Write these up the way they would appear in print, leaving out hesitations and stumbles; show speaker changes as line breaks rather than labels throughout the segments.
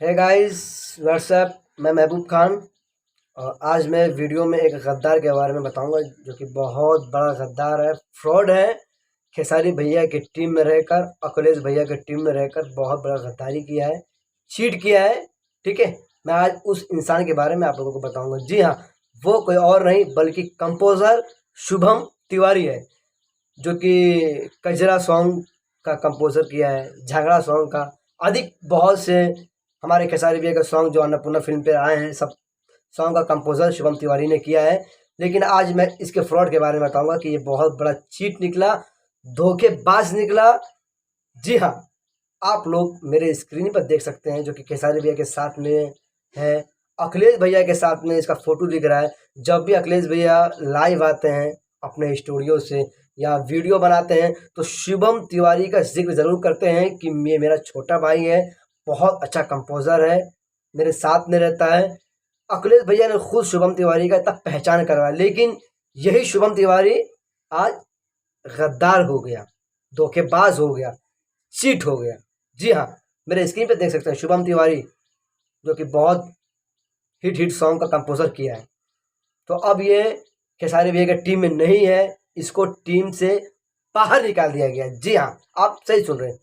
है guys WhatsApp. मैं महबूब खान और आज मैं वीडियो में एक गद्दार के बारे में बताऊंगा जो कि बहुत बड़ा गद्दार है, फ्रॉड है। खेसारी भैया की टीम में रहकर, अखिलेश भैया की टीम में रहकर बहुत बड़ा गद्दारी किया है, चीट किया है। ठीक है, मैं आज उस इंसान के बारे में आप लोगों को बताऊंगा। जी हाँ, वो कोई और नहीं बल्कि कंपोज़र शुभम तिवारी है, जो कि कजरा सॉन्ग का कंपोज़र किया है, झगड़ा सॉन्ग का, अधिक बहुत से हमारे खेसारी भैया के सॉन्ग जो अन्नपूर्णा फिल्म पे आए हैं, सब सॉन्ग का कंपोज़र शुभम तिवारी ने किया है। लेकिन आज मैं इसके फ्रॉड के बारे में बताऊंगा कि ये बहुत बड़ा चीट निकला, धोखेबाज निकला। जी हाँ, आप लोग मेरे स्क्रीन पर देख सकते हैं जो कि खेसारी भैया के साथ में है, अखिलेश भैया के साथ में इसका फोटो दिख रहा है। जब भी अखिलेश भैया लाइव आते हैं अपने स्टूडियो से या वीडियो बनाते हैं तो शुभम तिवारी का जिक्र ज़रूर करते हैं कि ये मेरा छोटा भाई है, बहुत अच्छा कंपोज़र है, मेरे साथ में रहता है। अखिलेश भैया ने खुद शुभम तिवारी का इतना पहचान करवाया, लेकिन यही शुभम तिवारी आज गद्दार हो गया, धोखेबाज हो गया, चीट हो गया। जी हाँ, मेरे स्क्रीन पे देख सकते हैं शुभम तिवारी जो कि बहुत हिट सॉन्ग का कंपोज़र किया है। तो अब ये खेसारी भैया की टीम में नहीं है, इसको टीम से बाहर निकाल दिया गया। जी हाँ, आप सही सुन रहे हैं,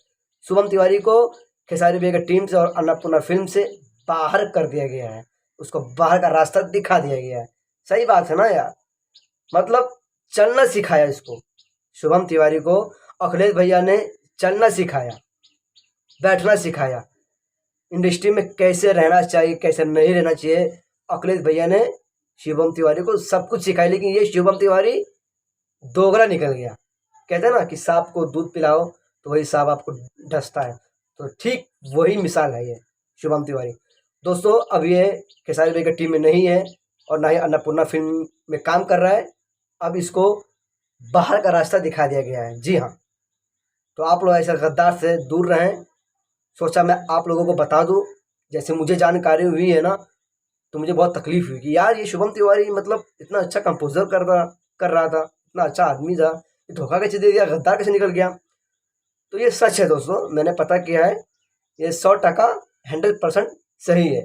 शुभम तिवारी को खेसारी भैया की टीम से और अन्नपूर्णा फिल्म से बाहर कर दिया गया है, उसको बाहर का रास्ता दिखा दिया गया है। सही बात है ना यार, मतलब चलना सिखाया इसको, शुभम तिवारी को अखिलेश भैया ने चलना सिखाया, बैठना सिखाया, इंडस्ट्री में कैसे रहना चाहिए कैसे नहीं रहना चाहिए। अखिलेश भैया ने शुभम तिवारी को सब कुछ सिखाया, लेकिन ये शुभम तिवारी दोगला निकल गया। कहते हैं ना कि सांप को दूध पिलाओ तो वही सांप आपको डसता है, तो ठीक वही मिसाल है ये शुभम तिवारी। दोस्तों, अब ये खेसारी भैया की टीम में नहीं है और ना ही अन्नपूर्णा फिल्म में काम कर रहा है। अब इसको बाहर का रास्ता दिखा दिया गया है। जी हाँ, तो आप लोग ऐसे गद्दार से दूर रहें। सोचा मैं आप लोगों को बता दूं, जैसे मुझे जानकारी हुई है ना, तो मुझे बहुत तकलीफ हुई कि यार ये शुभम तिवारी मतलब इतना अच्छा कंपोजर कर रहा था, इतना अच्छा आदमी था, ये धोखा कैसे दे दिया, गद्दार कैसे निकल गया। तो ये सच है दोस्तों, मैंने पता किया है, ये 100% 100% सही है।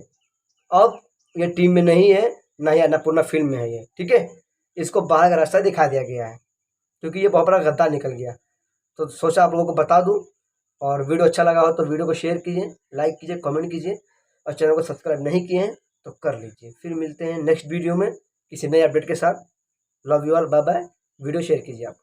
अब ये टीम में नहीं है, ना ही अन्नपूर्णा फिल्म में है ये। ठीक है, इसको बाहर का रास्ता दिखा दिया गया है क्योंकि ये बहुत बड़ा गद्दार निकल गया। तो सोचा आप लोगों को बता दूं, और वीडियो अच्छा लगा हो तो वीडियो को शेयर कीजिए, लाइक कीजिए, कमेंट कीजिए, और चैनल को सब्सक्राइब नहीं किए हैं तो कर लीजिए। फिर मिलते हैं नेक्स्ट वीडियो में किसी नए अपडेट के साथ। Love you all, bye bye. Video share कीजिए आप।